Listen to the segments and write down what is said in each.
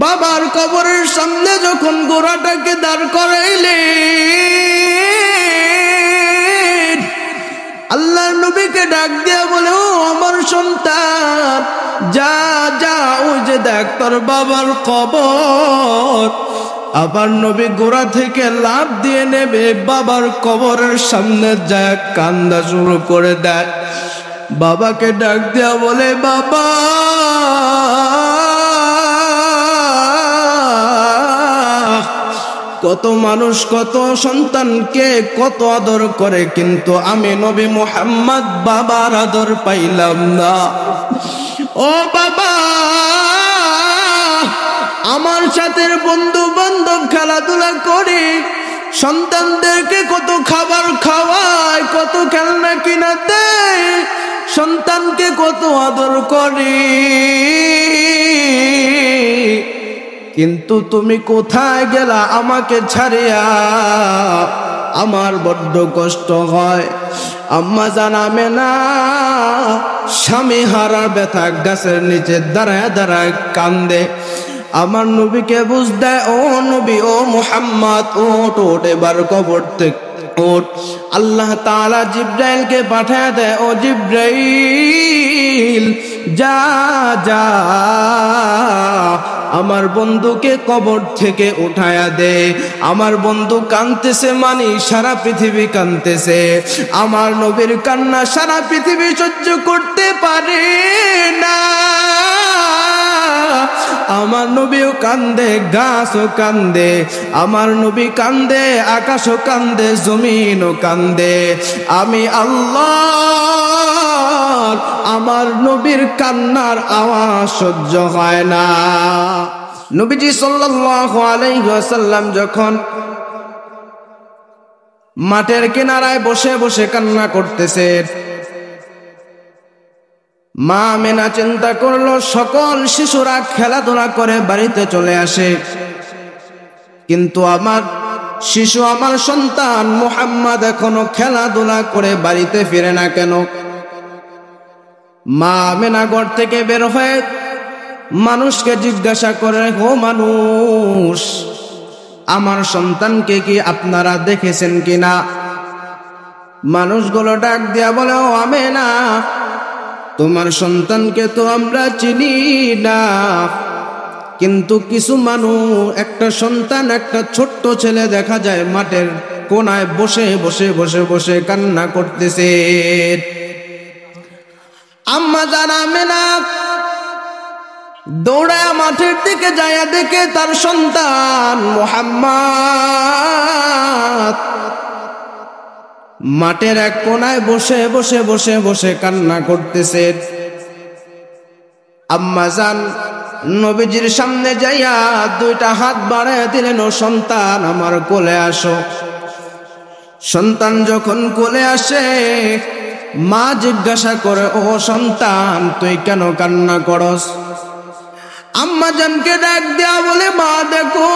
বাবার কবরের সামনে যখন ঘোড়াটাকে দাঁড় করাইলেন, আল্লাহর নবীকে ডাক দিয়া বলে, ও আমার সন্তান, যা যা, ওই যে দেখ তোর বাবার কবর। আবার নবী ঘোড়া থেকে লাফ দিয়ে নেবে বাবার কবরের সামনে যায় কান্দা শুরু করে দেয়। বাবাকে ডাক দেয়া বলে, বাবা কত মানুষ কত সন্তানকে কত আদর করে, কিন্তু আমি নবী মুহাম্মদ বাবার আদর পাইলাম না। ও বাবা, আমার সাথে বন্ধু বান্ধব খেলাধুলা করে সন্তানদেরকে কত খাবার খাওয়ায়, কত খেলনা কিনা দেয়, সন্তানকে কত আদর করে, কিন্তু তুমি কোথায় গেলা আমাকে ছাড়িয়া? আমার বড্ড কষ্ট হয়। আম্মা জানামে না স্বামী হারার ব্যথা গাছের নিচে দাঁড়ায় দাঁড়ায় কান্দে। আমার নবীকে বুঝ দেয়, ও নবী, ও মুহাম্মদ, ওঠ ওঠ, এবার কবর থেকে ওঠ। আল্লাহ তাআলা জিব্রাইলকে পাঠায় দেয়, ও জিব্রাইল, যা যা আমার বন্ধুকে কবর থেকে উঠায়া দে। আমার বন্ধু কাঁদতেছে, মানে সারা পৃথিবী কাঁদতেছে। আমার নবীর কান্না সারা পৃথিবী সহ্য করতে পারে না। আমার নবীও কান্দে, গাছও কান্দে। আমার নবী কান্দে, আকাশও কান্দে, জমিনও কান্দে। আমি আল্লাহ, আমার নবীর কান্নার আওয়াজ সহ্য হয় না। নবীজি সাল্লাল্লাহু আলাইহি ওয়াসাল্লাম যখন মাঠের কিনারায় বসে বসে কান্না করতেছে, মা আমেনা চিন্তা করলো সকল শিশুরা খেলাধুলা করে বাড়িতে চলে আসে, কিন্তু আমার শিশু, আমার সন্তান মুহাম্মদ এখনো খেলাধুলা করে বাড়িতে ফিরে না কেন? মা আমেনা ঘর থেকে বের হয়ে মানুষকে জিজ্ঞাসা করে, ও মানুষ, আমার সন্তানকে কি আপনারা দেখেছেন কিনা? মানুষগুলো ডাক দিয়া বলে, ও আমেনা, তোমার সন্তানকে তো আমরা চিনি না, কিন্তু কিছু মানুষ, একটা সন্তান, একটা ছোট্ট ছেলে দেখা যায় মাঠের কোনায় বসে বসে বসে বসে কান্না করতেছে। আম্মা জান আমেনা দৌড়ায় মাঠের দিকে যায়া দেখে তার সন্তান মুহাম্মদ মাঠের এক কোনায় বসে বসে বসে বসে কান্না করতেছে। আম্মা জান নবীজির সামনে যাইয়া দুইটা হাত বাড়ায় দিলেন, ও সন্তান, আমার কোলে আসো। সন্তান যখন কোলে আসে, মা জিজ্ঞাসা করে, ও সন্তান, তুই কেন কান্না করস? আম্মা জানকে ডাক দেয়া বলে, মা দেখো,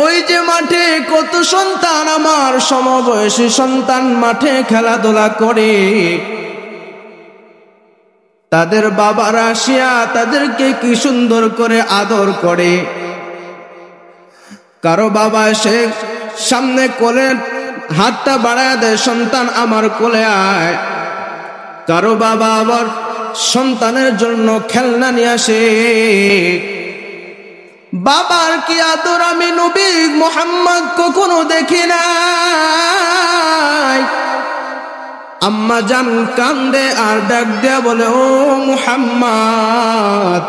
ওই যে মাঠে কত সন্তান, আমার সমবয়সী সন্তান মাঠে খেলাধুলা করে, তাদের বাবারা আসিয়া তাদেরকে কি সুন্দর করে আদর করে। কারো বাবা এসে সামনে কোলে হাতটা বাড়ায় দেয়, সন্তান আমার কোলে আয়। কারো বাবা আবার সন্তানের জন্য খেলনা নিয়ে আসে। বাবার কি আদর আমি নবী মুহাম্মদ কখনো দেখি নাই। আম্মা জান কান্দে আর ডাক দেয়া বলে, ও মুহাম্মদ,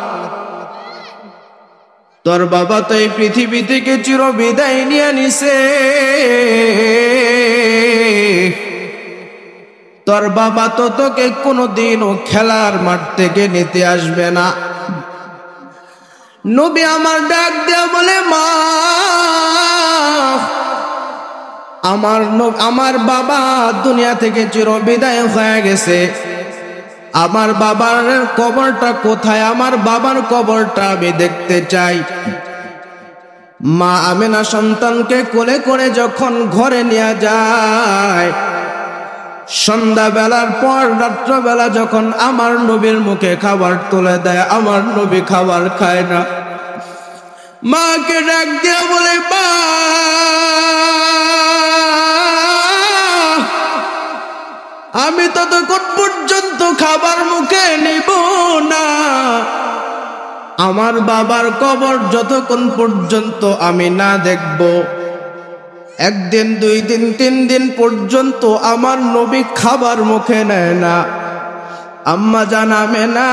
তোর বাবা তো এই পৃথিবী থেকে চির বিদায় নিয়ে নিছে, তোর বাবা তো তোকে কোনোদিনও খেলার মাঠ থেকে নিতে আসবে না। নবী আমার ডাক দেয়া বলে, মা, আমার বাবা দুনিয়া থেকে চির বিদায় হয়ে গেছে, আমার বাবার কবরটা কোথায়? আমার বাবার কবরটা আমি দেখতে চাই। মা আমেনা সন্তানকে কোলে করে যখন ঘরে নিয়ে যায়, সন্ধ্যাবেলার পর রাত্রবেলা যখন আমার নবীর মুখে খাবার তুলে দেয়, আমার নবী খাবার খায় না। মাকে ডাক দিয়ে বলে, মা, আমি ততক্ষণ পর্যন্ত খাবার মুখে নিব না, আমার বাবার কবর যতক্ষণ পর্যন্ত আমি না দেখব। একদিন, 2 দিন, 3 দিন পর্যন্ত আমার নবী খাবার মুখে নেয় না। আম্মা জান আমেনা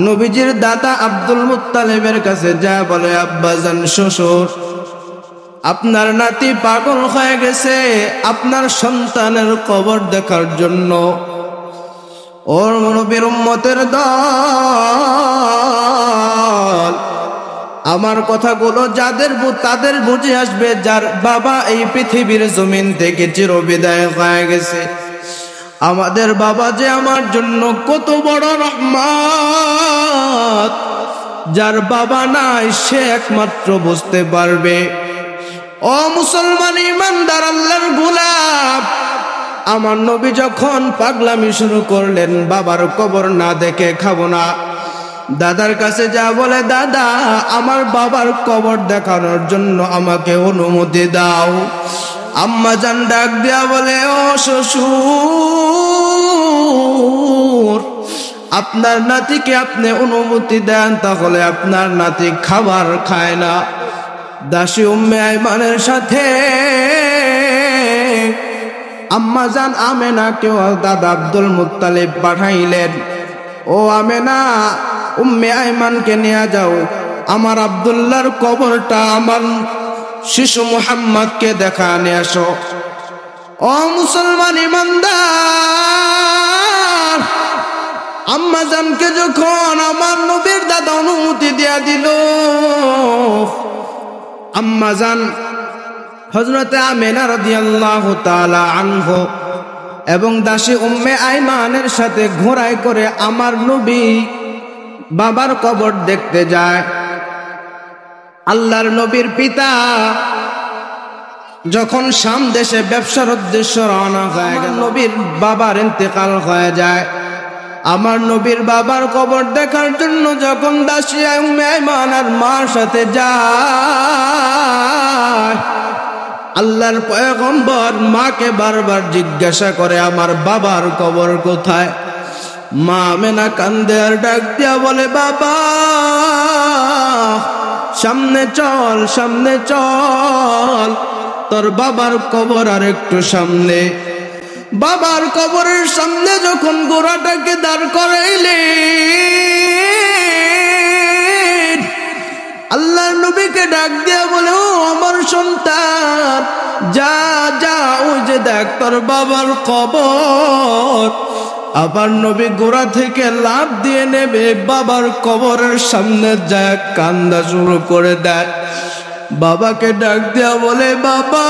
নবীজির দাদা আব্দুল মুত্তালিবের কাছে যা বলে, আব্বাজান, শ্বশুর, আপনার নাতি পাগল হয়ে গেছে আপনার সন্তানের কবর দেখার জন্য। ওর নবীর উম্মতের দল, আমার কথাগুলো তাদের বুঝে আসবে যার বাবা এই পৃথিবীর জমিন থেকে চিরবিদায় হয়ে গেছে। আমাদের বাবা যে আমার জন্য কত বড় রহমত, যার বাবা নাই সে একমাত্র বুঝতে পারবে। ও মুসলমান ইমানদার আল্লাহর গোলাম, আমার নবী যখন পাগলামি শুরু করলেন, বাবার কবর না দেখে খাবো না, দাদার কাছে যা বলে, দাদা, আমার বাবার কবর দেখানোর জন্য আমাকে অনুমতি দাও। আম্মা জান ডাক দিয়া বলে, ও শ্বশুর, আপনার নাতিকে আপনি অনুমতি দেন, তাহলে আপনার নাতি খাবার খায় না। দাসী উম্মে আইমানের সাথে আম্মা জান আমেনাকে দাদা আব্দুল মুত্তালিব পাঠাইলেন, ও আমেনা, উম্মে আইমানকে নিয়ে যাও, আমার আব্দুল্লাহর কবরটা আমার শিশু মুহাম্মদকে দেখা নিয়ে আসো। ও মুসলমান ইমানদার, আম্মা জানকে যখন আমার নবীর দাদা অনুমতি দিয়া দিল, আম্মা জান হযরতে আমেনা রাদিয়াল্লাহু তাআলা আনহু এবং দাসী উম্মে আইমানের সাথে ঘোড়ায় করে আমার নবী বাবার কবর দেখতে যায়। আল্লাহর নবীর পিতা যখন শাম দেশে ব্যবসার উদ্দেশ্যে রওনা হয়ে গেল, নবীর বাবার ইন্তেকাল হয়ে যায়। আমার নবীর বাবার কবর দেখার জন্য যখন দাসী উম্মে আইমান আর মার সাথে যায়, আল্লাহর পয়গম্বর মাকে বারবার জিজ্ঞাসা করে, আমার বাবার কবর কোথায়? মা আমেনা কান্দে আর ডাক দিয়া বলে, বাবা, সামনে চল, সামনে চল, তোর বাবার কবর আর একটু সামনে। বাবার কবরের সামনে যখন ঘোড়াটাকে দাঁড় করাইলে, আল্লাহর নবীকে ডাক দিয়া বলে, ও আমার সন্তান, যা যা, ওই যে দেখ তোর বাবার কবর। আবার নবী ঘোড়া থেকে লাফ দিয়ে নেবে, বাবার কবরের সামনে যায় কান্দা শুরু করে দেয়। বাবাকে ডাক দিয়া বলে, বাবা,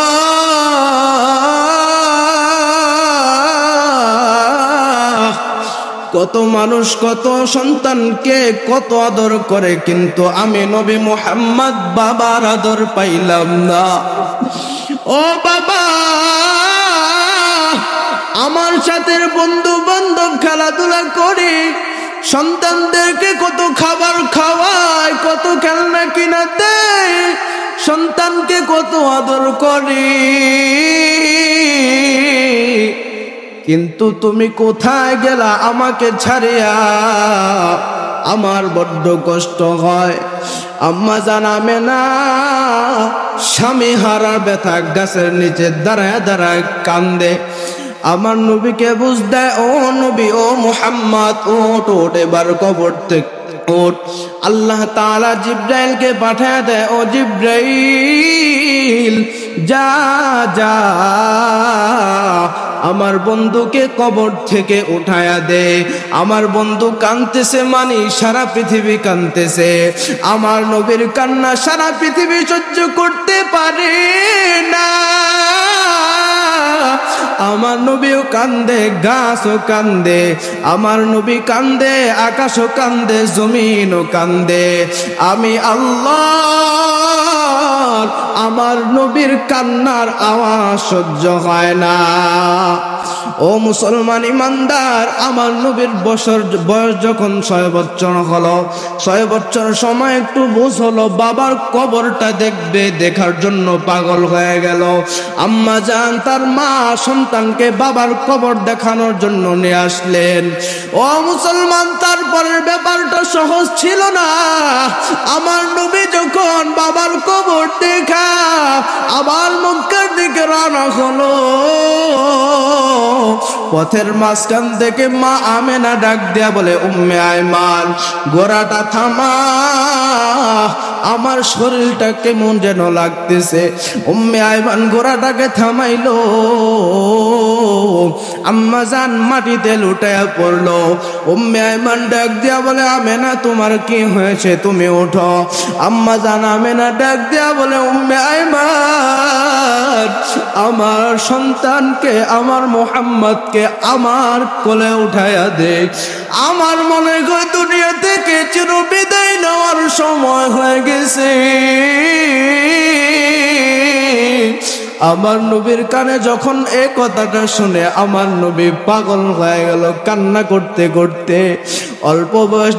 কত মানুষ কত সন্তানকে কত আদর করে, কিন্তু আমি নবী মুহাম্মদ বাবার আদর পাইলাম না। ও বাবা, আমার সাথে বন্ধু বান্ধব খেলাধুলা করে সন্তানদেরকে কত খাবার খাওয়ায়, কত খেলনা কিনা দেয়, সন্তানকে কত আদর করে, কিন্তু তুমি কোথায় গেলা আমাকে ছাড়িয়া? আমার বড্ড কষ্ট হয়। আম্মা জান আমেনা স্বামী হারার ব্যথা গাছের নিচে দাঁড়ায় দাঁড়ায় কান্দে। আমার নবীকে বুঝ দেয়, ও নবী, ও মুহাম্মদ, ওঠ ওঠ, এবার কবর থেকে ওঠ। আল্লাহ তাআলা জিব্রাইলকে পাঠায় দেয়, ও জিব্রাইল, যা যা, আমার বন্ধুকে কবর থেকে উঠায়া দে। আমার বন্ধু কাঁদতেছে, মানে সারা পৃথিবী কাঁদতেছে। আমার নবীর কান্না সারা পৃথিবী সহ্য করতে পারে না। আমার নবীও কান্দে, গাছও কান্দে, আমার নবী কান্দে, আকাশও কান্দে, জমিনও কান্দে। আমি আল্লাহ আমার নবীর কান্নার আওয়াজ সহ্য হয় না। ও মুসলমান ইমানদার, আমার নবীর বয়স যখন 6 বছর হলো, 6 বছর সময় একটু বুঝ হলো, বাবার কবরটা দেখবে, দেখার জন্য পাগল হয়ে গেল। আম্মা জান তার মা সন্তানকে বাবার কবর দেখানোর জন্য নিয়ে আসলেন। ও মুসলমান, তারপরের ব্যাপারটা সহজ ছিল না। আমার নবী যখন বাবার কবর দেখা আবার মক্কার দিকে রওনা হলো, পথের মাঝখান থেকে মা আমেনা ডাক দেয়া বলে, উম্মে আয়মান, ঘোড়াটা থামা, আমার শরীরটা কেমন যেন লাগতেছে। উম্মে আয়মান ঘোড়াটাকে থামাইলো। আম্মা জান মাটিতে লুটায়া পড়লো। উম্মে আয়মান ডাক দেয়া বলে, আমেনা তোমার কি হয়েছে, তুমি ওঠো। আম্মা জান আমেনা ডাক দেয়া বলে, উম্মে আয়মান, আমার সন্তানকে, আমার মুহাম্মদকে আমার কোলে উঠায়া দে। আমার মনে হয় দুনিয়া থেকে চিরবিদায় নেওয়ার সময় হয়ে গেছে। আমার নবীর কানে যখন এই কথাটা শুনে আমার নবী পাগল হয়ে গেল কান্না করতে করতে। অল্প বয়স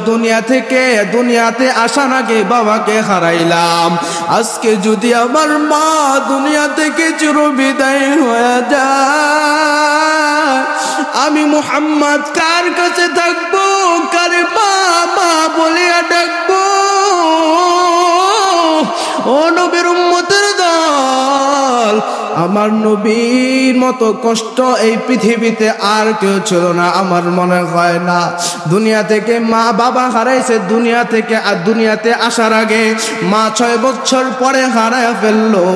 দুনিয়াতে আসার আগে বাবাকে হারাইলাম। আজকে যদি আমার মা দুনিয়া থেকে চিরবিদায় হয়ে যায়, আমি মুহাম্মদ কার কাছে থাকবো, কার মা মা বলিয়া ডাকবো? ও নবীর উম্মতের দল, আমার নবীর মতো কষ্ট এই পৃথিবীতে আর কেউ ছিল না। আমার মনে হয় না দুনিয়া থেকে মা বাবা হারাইছে, দুনিয়াতে আসার আগে মা 6 বছর পরে হারায় ফেললো।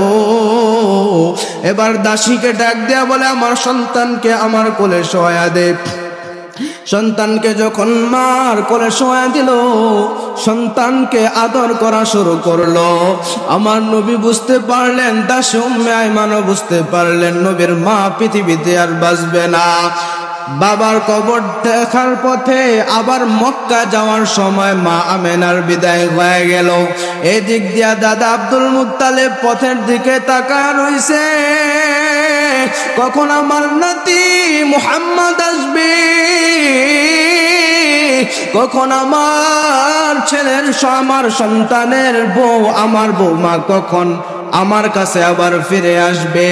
এবার দাসীকে ডাক দেয়া বলে, আমার সন্তানকে আমার কোলে শোয়া দে। সন্তানকে যখন মার কোলে শোয়া দিল, সন্তানকে আদর করা শুরু করলো। আমার নবী বুঝতে পারলেন, দাসী উম্মে আয়মানও বুঝতে পারলেন, নবীর মা পৃথিবীতে আর বাঁচবে না। বাবার কবর দেখার পথে আবার মক্কা যাওয়ার সময় মা আমেনার বিদায় হয়ে গেল। এদিক দিয়া দাদা আব্দুল মুত্তালিব পথের দিকে তাকায় রইছে, কখন আমার নাতি মুহাম্মদ আসবে, কখন আমার ছেলের আমার সন্তানের বউ, আমার বৌমা কখন আমার কাছে আবার ফিরে আসবে।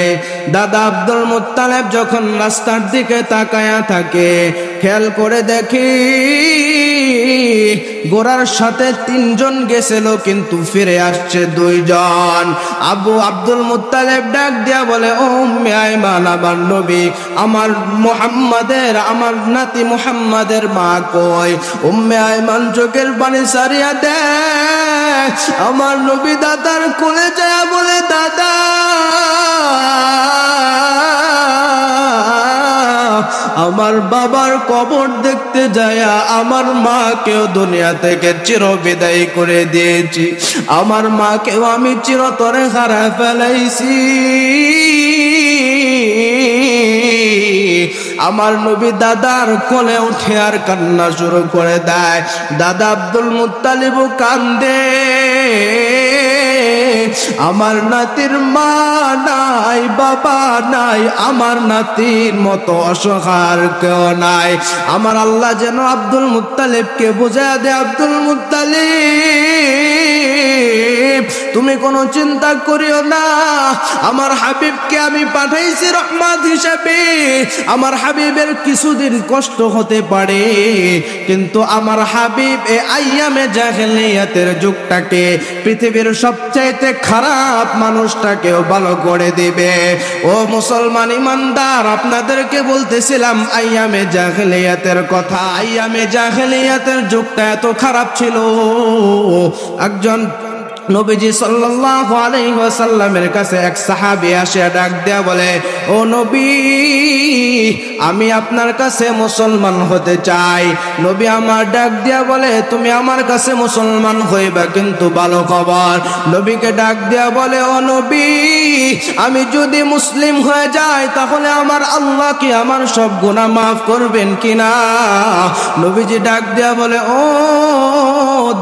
দাদা আব্দুল মুত্তালিব যখন রাস্তার দিকে তাকায়া থাকে, খেয়াল করে দেখি ঘোড়ার সাথে 3 জন গেছিল, কিন্তু ফিরে আসছে 2 জন। আবু আব্দুল মুত্তালিব ডাক দিয়া বলে, ও উম্মে আয়মান, আমার নবী, আমার মুহাম্মাদের, আমার নাতি মুহাম্মাদের মা কই? উম্মে আয়মান চোখের পানি সারিয়া দেয়, আমার নবী দাদার কোলে যায় বলে, দাদা, আমার বাবার কবর দেখতে যায়া আমার মাকেও দুনিয়া থেকে চিরবিদায় করে দিয়েছি, আমার মাকেও আমি চিরতরে হারায় ফেলাইছি। আমার নবী দাদার কোলে উঠে আর কান্না শুরু করে দেয়। দাদা আব্দুল মুত্তালিব কান্দে, আমার নাতির মা নাই, বাবা নাই, আমার নাতির মতো অসহায় কেউ নাই। আমার আল্লাহ যেন আব্দুল মুত্তালিবকে বুঝায় দে, আব্দুল মুত্তালিব, তুমি কোনো চিন্তা করিও না, আমার হাবিবকে আমি পাঠাইছি রহমত হিসেবে। আমার হাবিবের কিছুদিন কষ্ট হতে পারে, কিন্তু আমার হাবিব এই আইয়ামে জাহেলিয়াতের যুগটাকে, পৃথিবীর সবচাইতে খারাপ মানুষটাকেও ভালো করে দিবে। ও মুসলমান ইমানদার, আপনাদেরকে বলতেছিলাম আইয়ামে জাহেলিয়াতের কথা। আইয়ামে জাহেলিয়াতের যুগটা এত খারাপ ছিল, একজন নবীজি সাল্লাল্লাহু আলাইহি ওয়াসাল্লামের কাছে এক সাহাবী আসে ডাক দেয়া বলে, ও নবী, আমি আপনার কাছে মুসলমান হতে চাই। নবী আমার ডাক দেয়া বলে, তুমি আমার কাছে মুসলমান হইবা, কিন্তু ভালো খবর। নবীকে ডাক দেয়া বলে, ও নবী, আমি যদি মুসলিম হয়ে যাই তাহলে আমার আল্লাহ কি আমার সব গুনাহ মাফ করবেন কিনা? নবীজি ডাক দেয়া বলে, ও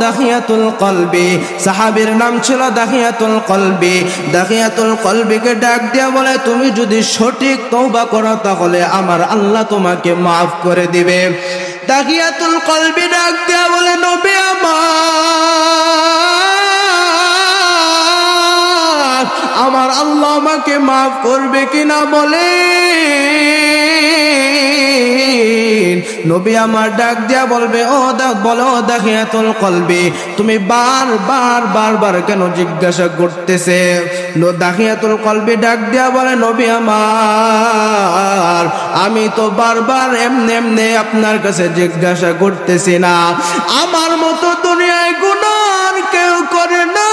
দাহিয়াতুল কলবি, সাহাবীর নবীর নাম ছিল দাহিয়াতুল কলবি। দাহিয়াতুল কলবিকে ডাক দিয়া বলে, তুমি যদি সঠিক তওবা করো তাহলে আমার আল্লাহ তোমাকে মাফ করে দিবে। দাহিয়াতুল কলবি ডাক দিয়া বলে, নবী আমার আল্লাহ আমাকে মাফ করবে কিনা বলে। নবী আমার ডাক দিয়া বলবে, বলো দাহিয়াতুল কলবি, তুমি বারবার কেন জিজ্ঞাসা করতেছে? দাহিয়াতুল কলবি ডাক দিয়া বলে, নবী আমার, আমি তো বারবার এমনি আপনার কাছে জিজ্ঞাসা করতেছি না। আমার মতো দুনিয়ায় গুনাহ কেউ করে না,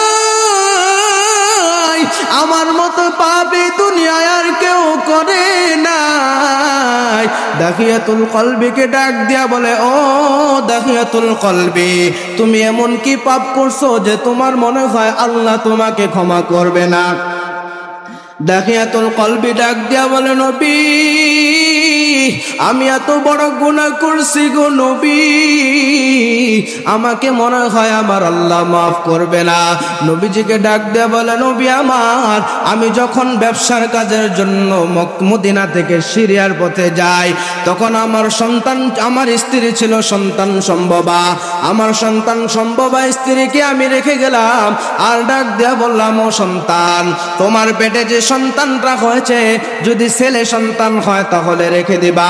আমার মতো পাপী দুনিয়ায় আর কেউ করে নাই। দাহিয়াতুল কলবিকে ডাক দিয়া বলে, ও দাহিয়াতুল কলবি, তুমি এমন কি পাপ করছো যে তোমার মনে হয় আল্লাহ তোমাকে ক্ষমা করবে না? দাহিয়াতুল কলবি ডাক দিয়া বলে, নবী আমি এত বড় গুনাহ করছি গো নবী, আমাকে মনে হয় আমার আল্লাহ মাফ করবে না। নবীজিকে ডাক দিয়া বলে, নবী আমার, আমি যখন ব্যবসার কাজের জন্য মদিনা থেকে সিরিয়ার পথে যাই, তখন আমার স্ত্রী ছিল সন্তান সম্ভবা। আমার সন্তান সম্ভবা স্ত্রীকে আমি রেখে গেলাম, আর ডাক দিয়া বললাম, ও সন্তান, তোমার পেটে যে সন্তানটা হয়েছে, যদি ছেলে সন্তান হয় তাহলে রেখে দিবা,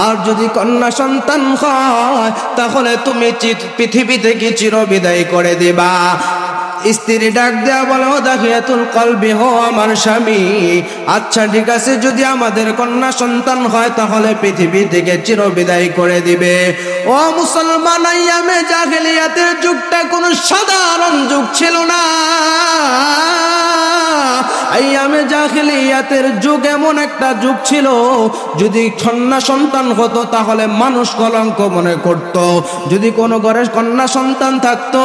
আর যদি কন্যা সন্তান হয় তাহলে তুমি পৃথিবী থেকে চিরবিদায় করে দিবা। স্ত্রী ডাক দেয়া বলে, ও দাহিয়াতুল কলবি, হো আমার স্বামী, আচ্ছা ঠিক আছে, যদি আমাদের কন্যা সন্তান হয় তাহলে পৃথিবী থেকে চিরবিদায় করে দিবে। ও মুসলমান, আইয়ামে জাহেলিয়াতের যুগটা কোনো সাধারণ যুগ ছিল না। আইয়ামে জাহেলিয়াতের যুগ এমন একটা যুগ ছিল, যদি কন্যা সন্তান হতো তাহলে মানুষ কলঙ্ক মনে করত। যদি কোনো ঘরে কন্যা সন্তান থাকতো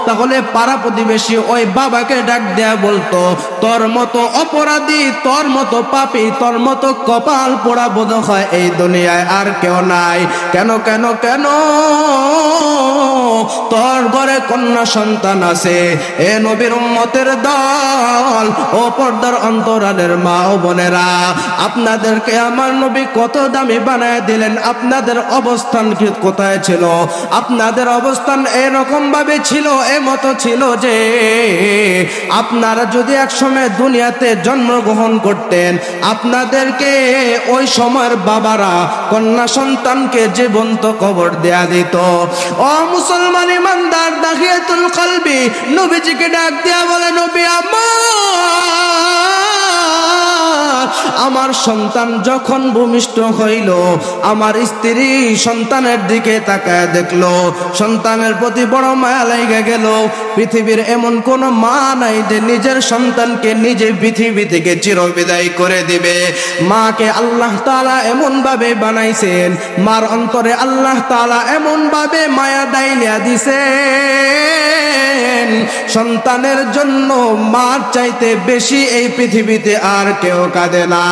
তাহলে পাড়া প্রতিবেশী ওই বাবাকে ডাক দেয়া বলতো, তোর মতো অপরাধী, তোর মতো পাপী, তোর মতো কপাল পোড়া বোধ হয় এই দুনিয়ায় আর কেউ নাই। কেন কেন কেন তোর ঘরে কন্যা সন্তান আছে। এ নবীর উম্মতের দল, ও পর্দার অন্তরালের মা ও বোনেরা, আপনাদেরকে আমার নবী কত দামি বানায় দিলেন। আপনাদের অবস্থান কোথায় ছিল? আপনাদের অবস্থান এরকম ভাবে ছিল, এমতো ছিল যে আপনারা যদি একসময় দুনিয়াতে জন্মগ্রহণ করতেন, আপনাদেরকে ওই সময়ের বাবারা কন্যা সন্তানকে জীবন্ত কবর দেয়া দিত। ও মুসলমান ইমানদার, দাহিয়াতুল কলবি নবীজিকে ডাক দেয়া বলে, নবী আমার সন্তান যখন ভূমিষ্ঠ হইল, আমার স্ত্রী সন্তানের দিকে তাকায় দেখলো, সন্তানের প্রতি বড় মায়া লেগে গেল। পৃথিবীর এমন কোন মা নাই যে নিজের সন্তানকে নিজে পৃথিবী থেকে চিরবিদায় করে দিবে। মাকে আল্লাহ তাআলা এমন ভাবে বানাইছেন, মার অন্তরে আল্লাহ তাআলা এমন ভাবে মায়া দাইলিয়া দিছেন, সন্তানের জন্য মার চাইতে বেশি এই পৃথিবীতে আর কেউ কাঁদে না।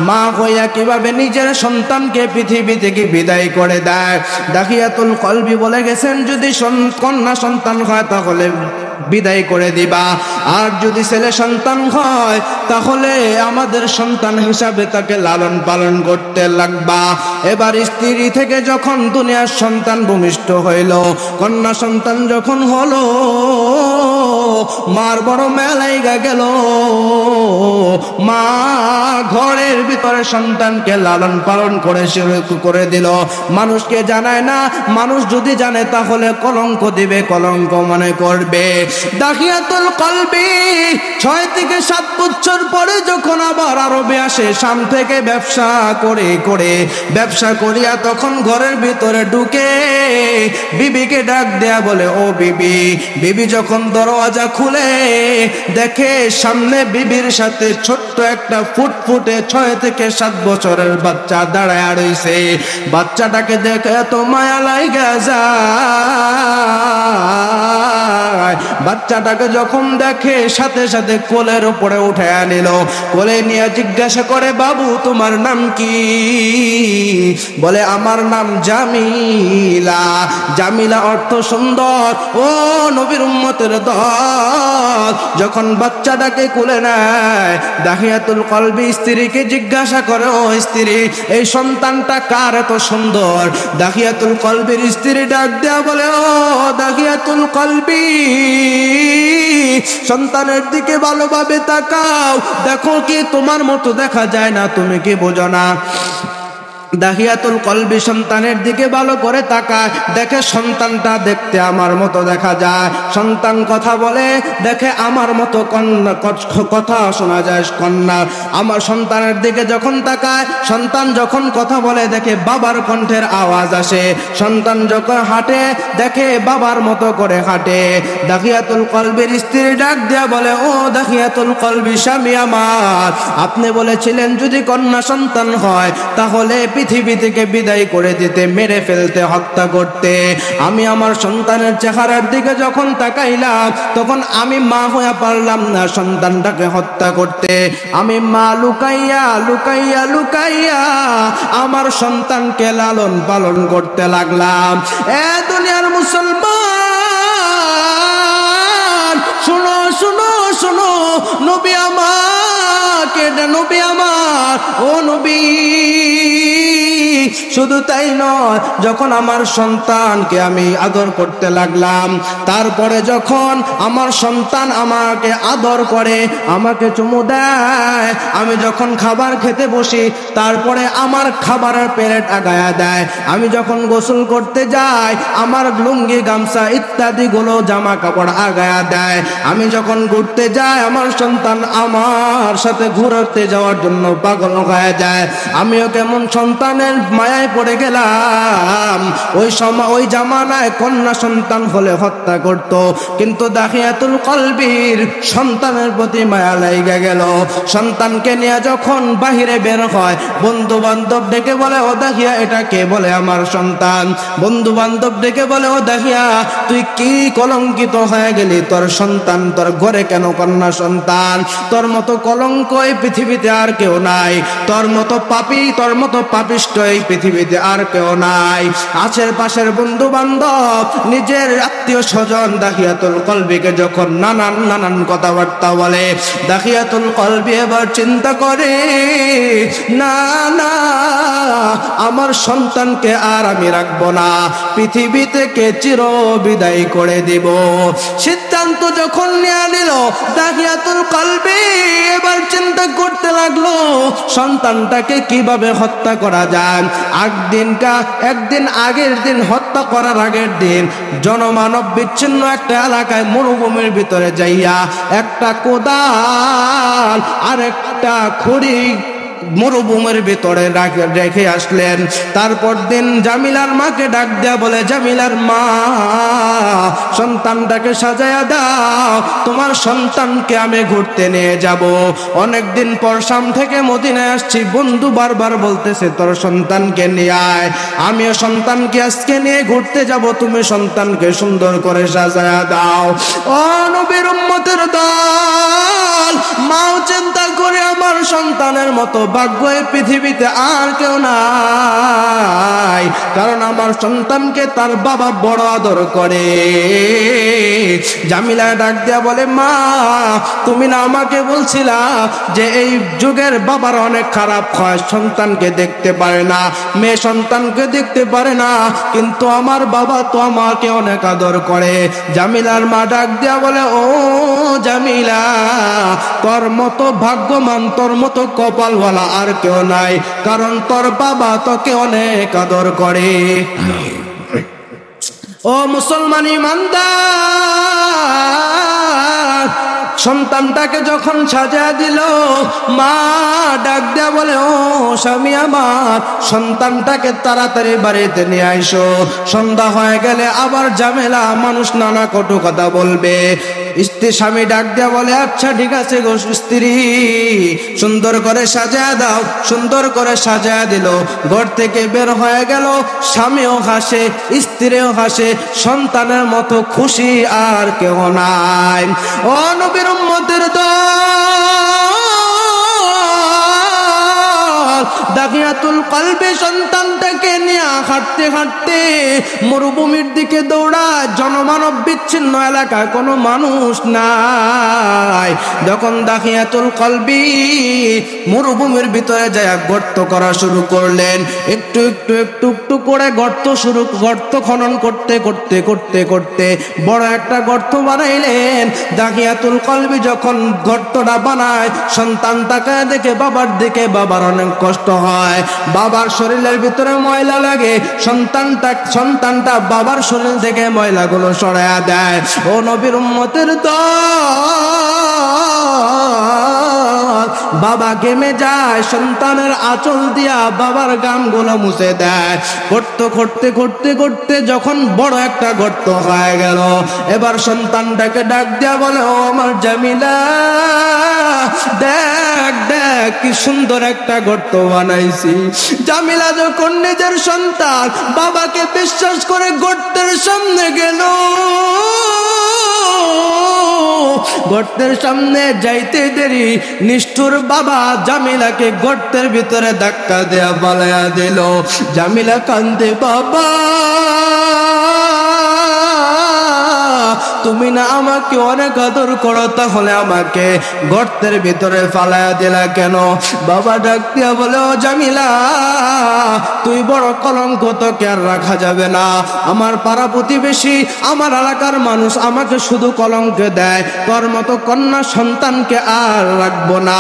মা হইয়া কিভাবে নিজের সন্তানকে পৃথিবী থেকে বিদায় করে দেয়। দাহিয়াতুল কলবি বলে গেছেন, যদি কন্যা সন্তান হয় তাহলে বিদায় করে দিবা, আর যদি ছেলে সন্তান হয় তাহলে আমাদের সন্তান হিসাবে তাকে লালন পালন করতে লাগবা। এবার স্ত্রী থেকে যখন দুনিয়ার সন্তান ভূমিষ্ঠ হইল, কন্যা সন্তান যখন হলো, মার বড় মেলাইগা গেল। মা ঘরের ভিতরে সন্তানকে লালন পালন করে শুরু করে দিল, মানুষকে জানায় না। মানুষ যদি জানে তাহলে কলঙ্ক দিবে, কলঙ্ক মনে করবে। দাহিয়াতুল কলবি 6 থেকে 7 বছর পরে যখন আবার আরবে আসে, শাম থেকে ব্যবসা করিয়া তখন ঘরের ভিতরে ঢুকে বিবিকে ডাক দেয়া বলে, ও বিবি। বিবি যখন দরওয়াজা খুলে দেখে সামনে বিবির সাথে ছোট্ট একটা ফুটফুটে 6 থেকে 7 বছরের বাচ্চা দাঁড়ায় রইছে। বাচ্চাটাকে দেখে এত মায়া লাগা যায়, বাচ্চাটাকে যখন দেখে সাথে সাথে কোলের উপরে উঠে নিল। কোলে নিয়ে জিজ্ঞাসা করে, বাবু তোমার নাম কি? বলে আমার নাম জামিলা। জামিলা অর্থ সুন্দর। ও নবীর উম্মতের দল, যখন বাচ্চাটাকে কোলে নেয়, দাহিয়াতুল কলবি স্ত্রীকে জিজ্ঞাসা করে, ও স্ত্রী, এই সন্তানটা কার এত সুন্দর? দাহিয়াতুল কলবির স্ত্রী ডাক দেয়া বলে, ও দাহিয়াতুল কলবি, সন্তানের দিকে ভালোভাবে তাকাও, দেখো কি তোমার মতো দেখা যায় না, তুমি কি বোঝো না? দাহিয়াতুল কলবি সন্তানের দিকে ভালো করে তাকায়, দেখে সন্তানটা দেখতে আমার মতো দেখা যায়। সন্তান কথা বলে, দেখে আমার মতো কন্যা কথা শোনা যায় কন্যা। আমার সন্তানের দিকে যখন তাকায়, সন্তান যখন কথা বলে দেখে বাবার কণ্ঠের আওয়াজ আসে। সন্তান যখন হাঁটে দেখে বাবার মতো করে হাঁটে। দাহিয়াতুল কলবির স্ত্রী ডাক দেয়া বলে, ও দাহিয়াতুল কলবি স্বামী আমার, আপনি বলেছিলেন যদি কন্যা সন্তান হয় তাহলে পৃথিবী থেকে বিদায় করে দিতে, মেরে ফেলতে, হত্যা করতে। আমি আমার সন্তানের চেহারার দিকে যখন তাকাইলাম তখন আমি মা হয়ে পারলাম না সন্তানটাকে হত্যা করতে। আমি মা লুকাইয়া লুকাইয়া লুকাইয়া আমার সন্তানকে লালন পালন করতে লাগলাম। এ দুনিয়ার মুসলমান, শুনো শুনো শুনো, নবী আমাকে, নবী আমার, ও নবী, শুধু তাই নয়, যখন আমার সন্তানকে আমি আদর করতে লাগলাম, তারপরে যখন আমার সন্তান আমাকে আদর করে, আমাকে চুমু দেয়, আমি যখন খাবার খেতে বসি তারপরে আমার খাবারের প্লেট আগায়া দেয়, আমি যখন গোসল করতে যাই আমার লুঙ্গি গামছা ইত্যাদি গুলো জামা কাপড় আগায়া দেয়, আমি যখন ঘুরতে যাই আমার সন্তান আমার সাথে ঘুরতে যাওয়ার জন্য পাগল হয়ে যায়। আমিও কেমন সন্তানের মায়ায় পড়ে গেলাম। ওই সময় ওই জামানায় কন্যা সন্তান হলে হত্যা করত, কিন্তু দাহিয়াতুল কলবির সন্তানের প্রতি মায়া লেগে গেল। সন্তানকে নিয়ে যখন বাহিরে বের হয়, বন্ধু বান্ধব ডেকে বলে, ও দাহিয়া, এটা কে? বলে আমার সন্তান। বন্ধু বান্ধব ডেকে বলে, ও দাহিয়া, তুই কি কলঙ্কিত হয়ে গেলি? তোর সন্তান, তোর ঘরে কেন কন্যা সন্তান? তোর মতো কলঙ্ক এই পৃথিবীতে আর কেউ নাই, তোর মতো পাপী, তোর মতো পাপিষ্ঠ এই পৃথিবীতে আর কেউ নাই। আশেপাশের বন্ধু বান্ধব, নিজের আত্মীয় স্বজন দাহিয়াতুল কলবিকে যখন নানান নানান কথাবার্তা বলে, দাহিয়াতুল কলবি এবার চিন্তা করে, না না, আমার সন্তানকে আর আমি রাখবো না, পৃথিবী থেকে চির বিদায় করে দিব। সিদ্ধান্ত যখন নিয়ে নিল, দাহিয়াতুল কলবি এবার চিন্তা করতে লাগলো সন্তানটাকে কিভাবে হত্যা করা যায়। একদিন আগের দিন, হত্যা করার আগের দিন জনমানব বিচ্ছিন্ন একটা এলাকায় মরুভূমির ভিতরে যাইয়া একটা কোদাল আর একটা খড়ি মরুভূমির ভিতরে রেখে আসলেন। তারপর দিন জামিলার মাকে ডাক দেয়া বলে, জামিলার মা, সন্তানটাকে সাজায়া দাও, তোমার সন্তানকে আমি ঘুরতে নিয়ে যাব। অনেকদিন পর শাম থেকে মদিনায় আসছি, বন্ধু বারবার বলতেছে তোর সন্তানকে নিয়ে আয়, আমিও সন্তানকে আজকে নিয়ে ঘুরতে যাব, তুমি সন্তানকে সুন্দর করে সাজায়া দাও। ও নবীর উম্মতের দল, মাও চিন্তা করে আমার সন্তানের মতো ভাগ্য এই পৃথিবীতে আর কেউ নাই, কারণ আমার সন্তানকে তার বাবা বড় আদর করে। জামিলা ডাক দেয়া বলে, মা, তুমি না আমাকে বলছিলা যে এই যুগের বাবার অনেক খারাপ হয়, সন্তানকে দেখতে পারে না, মেয়ে সন্তানকে দেখতে পারে না, কিন্তু আমার বাবা তো আমাকে অনেক আদর করে। জামিলার মা ডাক দেয়া বলে, ও জামিলা, তোর মতো ভাগ্যবান, তোর মতো কপালওয়ালা আর কেউ নাই, কারণ তোর বাবা তোকে অনেক আদর করে। ও মুসলমান ইমানদার, সন্তানটাকে যখন সাজা দিল, মা ডাক দেয়া বলে, ও স্বামী আমার, সন্তানটাকে তাড়াতাড়ি বাড়িতে নিয়ে আইসো, সন্ধ্যা হয়ে গেলে আবার ঝামেলা, মানুষ নানা কটু কথা বলবে। স্বামী ডাক দেয়া বলে আচ্ছা ঠিক আছে গো স্ত্রী, সুন্দর করে সাজায় দাও। সুন্দর করে সাজায় দিল, ঘর থেকে বের হয়ে গেল। স্বামীও হাসে, স্ত্রীও হাসে, সন্তানের মতো খুশি আর কেউ নাই। ও নবীর উম্মতের দাগিয়াতুল কলবে সন্তানটাকে নিয়ে হাঁটতে হাঁটতে মরুভূমির দিকে দৌড়ায়। জনমানব বিচ্ছিন্ন এলাকায় কোনো মানুষ নাই। যখন দাগিয়াতুল কলবি মরুভূমির ভিতরে যায় গর্ত করা শুরু করলেন। একটু একটু একটু একটু করে গর্ত খনন করতে করতে করতে করতে বড় একটা গর্ত বানাইলেন। দাগিয়াতুল কলবি যখন গর্তটা বানায়, সন্তান তাকায় দেখে বাবার দিকে, বাবার অনেক কষ্ট হয়। বাবার শরীরের ভিতরে ময়লা লাগে, সন্তানটা বাবার শরীর থেকে ময়লাগুলো সরায়া দেয়। ও নবীর উম্মতের দল, বাবা ঘেমে যায়, সন্তানের আঁচল দিয়া বাবার গামগুলো মুছে দেয়। করতে করতে করতে করতে যখন বড় একটা গর্ত হয়ে গেল, এবার সন্তানটাকে ডাক দিয়া বলে ও আমার জামিলা, দেখ দেখ কি সুন্দর একটা গর্ত বানাইছি। জামিলা যখন নিজের সন্তান বাবাকে বিশ্বাস করে গর্তের সামনে গেল, গর্তের সামনে যাইতে দেরি নিষ্ঠুর বাবা জামিলাকে গর্তের ভিতরে ধাক্কা দেয়া পালায়া দিল। জামিলা কান্দে, বাবা তুমি না আমাকে অনেক আদর করো, তাহলে আমাকে গর্তের ভিতরে ফালায়া দিলা কেন? বাবা ডাক দিয়া বলে ও জামিলা, তুই বড় কলঙ্ক, তোকে আর রাখা যাবে না। আমার পাড়া প্রতিবেশী, আমার এলাকার মানুষ আমাকে শুধু কলঙ্ক দেয়, তোর মতো কন্যা সন্তানকে আর রাখবো না।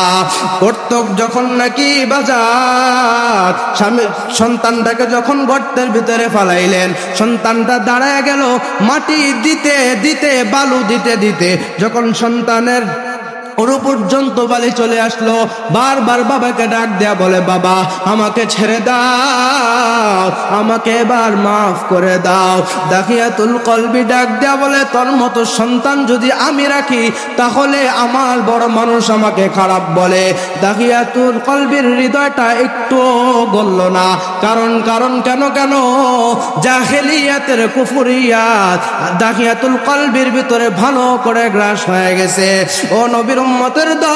কর্তক যখন নাকি বাজার স্বামী সন্তানটাকে যখন গর্তের ভিতরে ফালাইলেন, সন্তানটা দাঁড়ায় গেল। মাটি দিতে দিতে, বালু দিতে দিতে যখন সন্তানের ওর পর্যন্ত বালি চলে আসলো, বারবার বাবাকে ডাক দেয়া বলে বাবা আমাকে ছেড়ে দাও, আমাকে এবার মাফ করে দাও। দাগিয়াতুল কলবি ডাক দেয়া বলে তোর মতো সন্তান যদি আমি রাখি তাহলে আমার বড় মানুষ আমাকে খারাপ বলে। দাগিয়াতুল কলবির হৃদয়টা একটু গলল না। কারণ কেন জাহেলিয়াতের কুফরিয়াত দাগিয়াতুল কলবির ভিতরে ভালো করে গ্রাস হয়ে গেছে। ও নবীর উম্মতের দল,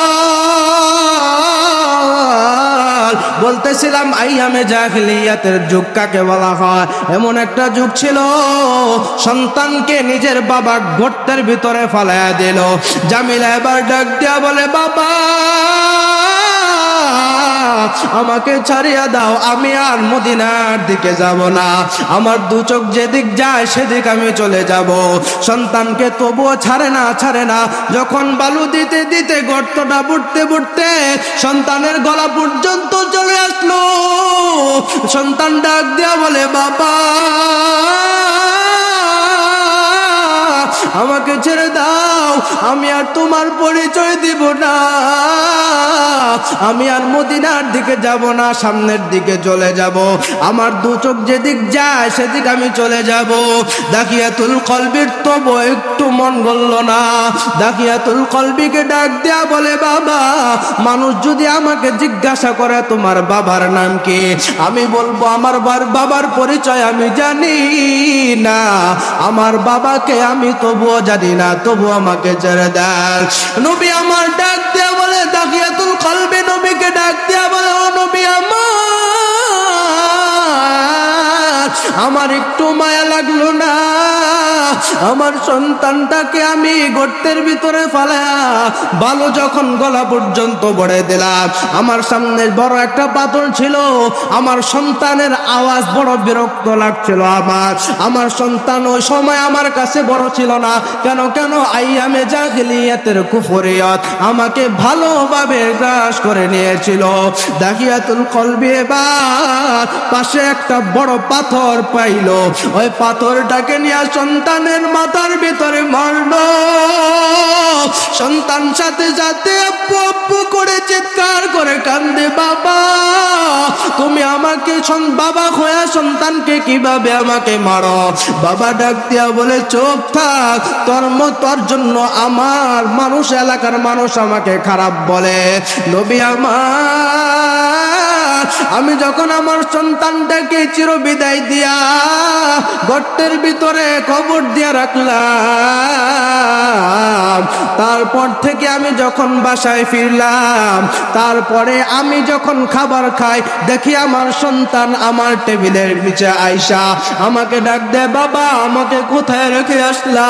বলতেছিলাম আইয়ামে জাহেলিয়াতের যুগ কাকে বলা হয়? এমন একটা যুগ ছিল, সন্তানকে নিজের বাবা গর্তের ভিতরে ফালায়া দিল। জামিলা এবার ডাক দিয়া বলে বাবা আমাকে ছাড়িয়া দাও, আমি আর মদিনার দিকে যাব না, আমার দু চোখ যেদিক যায় সেদিক আমি চলে যাব। সন্তানকে তবুও ছাড়ে না। যখন বালু দিতে দিতে গর্তটা বুড়তে বুড়তে সন্তানের গলা পর্যন্ত চলে আসলো, সন্তান ডাক দিয়া বলে বাবা আমাকে ছেড়ে দাও, আমি আর তোমার পরিচয় দিব না, আমি আর মদিনার দিকে যাব না, সামনের দিকে চলে যাব, আমার দু চোখ যেদিক যায় সেদিক আমি চলে যাব। দাগিয়াতুল কলবির তবু একটু মন গলল না। দাগিয়াতুল কলবিকে ডাক দেয়া বলে বাবা মানুষ যদি আমাকে জিজ্ঞাসা করে তোমার বাবার নাম কি, আমি বলবো আমার বাবার পরিচয় আমি জানি না, আমার বাবাকে আমি তবুও জানি না, তবু আমাকে ছেড়ে দেন। নবী আমার ডাক দেয়া বলে দাগিয়াতুল কলবি নবীকে ডাক দেয়া বলে ও নবী আমার একটু মায়া লাগলো না, আমার সন্তানটাকে আমি গর্তের ভিতরে ফালায়া বালু যখন গলা পর্যন্ত ভরে দিলাম, আমার সামনে বড় একটা পাথর ছিল, আমার সন্তানের আওয়াজ বড় বিরক্ত লাগছিল। আমার সন্তান ওই সময় আমার কাছে বড় ছিল না, কেন আইয়ামে জাহেলিয়াতের কুফরিয়ত আমাকে ভালোভাবে গ্রাস করে নিয়েছিল। দাগিয়াতুল কলবি এবার পাশে একটা বড় পাথর পাইল, ওই পাথরটাকে নিয়ে সন্তানের মাথার ভিতরে মারলো, সন্তান সাথে সাথে আব্বু আব্বু করে চিৎকার করে কান্দে, বাবা তুমি আমাকে বাবা হয়ে সন্তানকে কিভাবে আমাকে মারো? বাবা ডাক দিয়া বলে, চুপ থাক, তোর জন্য আমার মানুষ, এলাকার মানুষ আমাকে খারাপ বলে। নবী আমার, আমি যখন আমার সন্তানটাকে চিরবিদায় দিয়া গর্তের ভিতরে কবর দিয়া রাখলাম, তারপর থেকে আমি যখন বাসায় ফিরলাম, তারপরে আমি যখন খাবার খাই, দেখি আমার সন্তান আমার টেবিলের নিচে আইসা আমাকে ডাক দেয়, বাবা আমাকে কোথায় রেখে আসলা?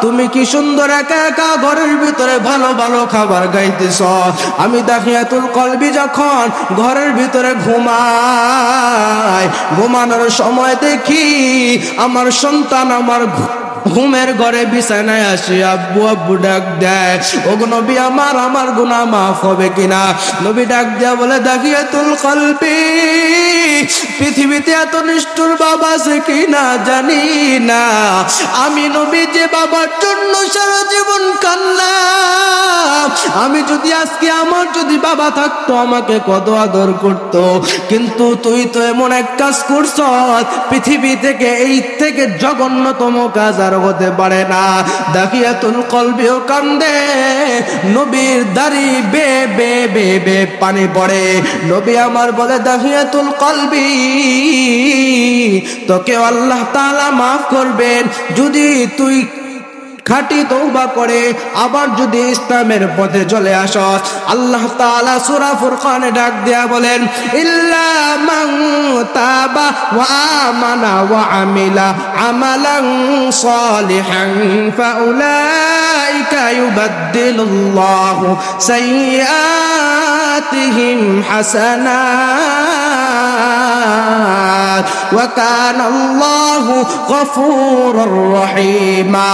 তুমি কি সুন্দর একা একা ঘরের ভিতরে ভালো ভালো খাবার খাইতেছ। আমি দাখিয়াতুল কলবি যখন ঘরের ভিতরে ঘুমানোর সময় দেখি আমার সন্তান আমার ঘুমের ঘরে বিছানায় আসে, আব্বু আব্বু ডাক দেয়। ওগো নবী আমার গুনাহ মাফ হবে কিনা? নবী ডাক দেয়া বলে, দাখিয়াতুল কলবি, পৃথিবীতে এত নিষ্ঠুর বাবা আছে কিনা জানি না। আমি নবী যে বাবার জন্য সারা জীবন কান্নাম, আমি যদি আজকে আমার যদি বাবা থাকতো আমাকে কত আদর করতো, কিন্তু তুই তো এমন এক কাজ করছ, পৃথিবী থেকে এই থেকে জঘন্যতম কাজ আর হতে পারে না। দাখিয়াতুল কলবিও কান্দে, নবীর দাড়ি বে বে বে বে পানি পড়ে। নবী আমার বলে, দাখিয়াতুল কলবি, তোকে আল্লাহ তাআলা মাফ করবেন যদি তুই খাঁটি তওবা করে আবার যদি ইসলামের পথে চলে আসস। আল্লাহ তাআলা সূরা ফুরকানে ডাক দেয়া বলেন, ইল্লা মান তাবা ওয়া আমানা ওয়া আমিলা আমালান সালিহান ফাউলাইকা ইউবাদদিলুল্লাহু সাইয়্যাতিহিম হাসানাত ওয়া কানাল্লাহু গফুরুর রহিমা।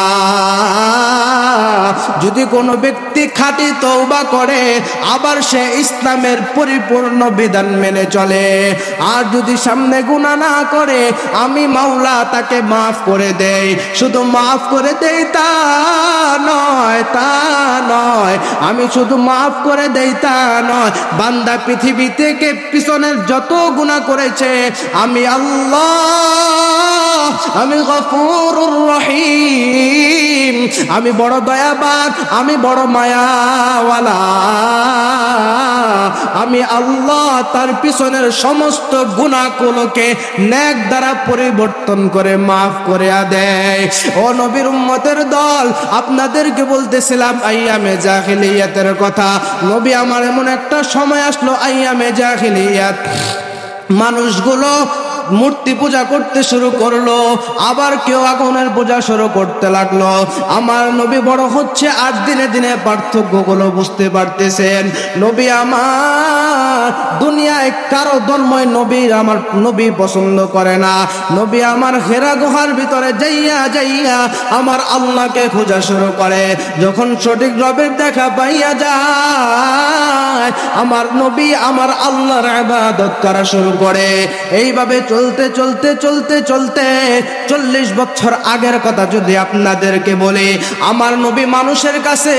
যদি কোনো ব্যক্তি খাঁটি তওবা করে আবার সে ইসলামের পরিপূর্ণ বিধান মেনে চলে, আর যদি সামনে গুনাহ না করে, আমি মাওলা তাকে মাফ করে দেই। শুধু মাফ করে দেই তা নয়, আমি শুধু মাফ করে দেই তা নয়, বান্দা পৃথিবী থেকে পিছনের যত গুনাহ করেছে আমি আল্লাহ, আমি গফুরুর রহিম, আমি বড় দয়াবান, আমি বড় মায়াওয়ালা, আমি আল্লাহ তার পিছনের সমস্ত গুনাহগুলোকে নেক দ্বারা পরিবর্তন করে মাফ করে দেয়। ও নবীর উম্মতের দল, আপনাদেরকে বলতেছিলাম আইয়ামে জাহিলিয়াতের কথা। নবী আমার এমন একটা সময় আসলো, আইয়ামে জাহিলিয়াত, মানুষগুলো মূর্তি পূজা করতে শুরু করলো, আবার কেউ আগুনের পূজা শুরু করতে লাগলো। আমার নবী বড় হচ্ছে আর দিনে দিনে পার্থক্যগুলো বুঝতে পারতেছেন। নবী আমার দুনিয়ায় কারো ধর্মই আমার নবী পছন্দ করে না। নবী আমার হেরা গুহার ভিতরে যাইয়া আমার আল্লাহকে খোঁজা শুরু করে। যখন সঠিক রবের দেখা পাইয়া যায়, আমার নবী আমার আল্লাহর ইবাদত করা শুরু করে। এইভাবে চলতে 40 বছর আগের কথা যদি আপনাদেরকে বলি, আমার নবী মানুষের কাছে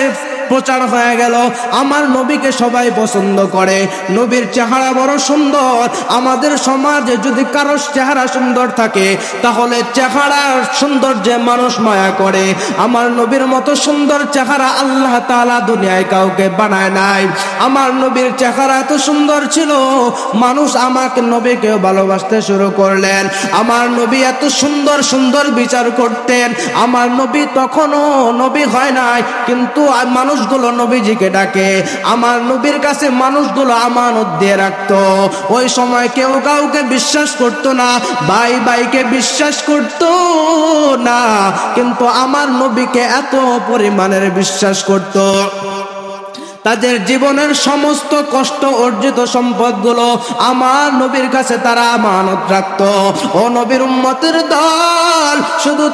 প্রচার হয়ে গেল, আমার নবীকে সবাই পছন্দ করে। নবীর চেহারা বড় সুন্দর। আমাদের সমাজে যদি কারো চেহারা সুন্দর থাকে তাহলে চেহারার সৌন্দর্যে মানুষ মায়া করে। আমার নবীর মতো সুন্দর চেহারা আল্লাহ তাআলা দুনিয়ায় কাউকে বানায় নাই। আমার নবীর চেহারা এত সুন্দর ছিল, মানুষ আমাকে নবীকে ভালোবাসতে শুরু করলেন। আমার নবী এত সুন্দর সুন্দর বিচার করতেন। আমার নবী তখনও নবী হয় নাই, কিন্তু মানুষগুলো নবীজিকে ডাকে। আমার নবীর কাছে মানুষগুলো আমানত দিয়ে রাখতো। ওই সময় কেউ কাউকে বিশ্বাস করতো না, ভাই ভাইকে বিশ্বাস করতো না, কিন্তু আমার নবীকে এত পরিমাণের বিশ্বাস করতো। তাদের জীবনের সমস্ত কষ্ট অর্জিত সম্পদগুলো আমার নবীর কাছে তারা আমানত রাখত। ও নবীর উম্মতের দল, শুধু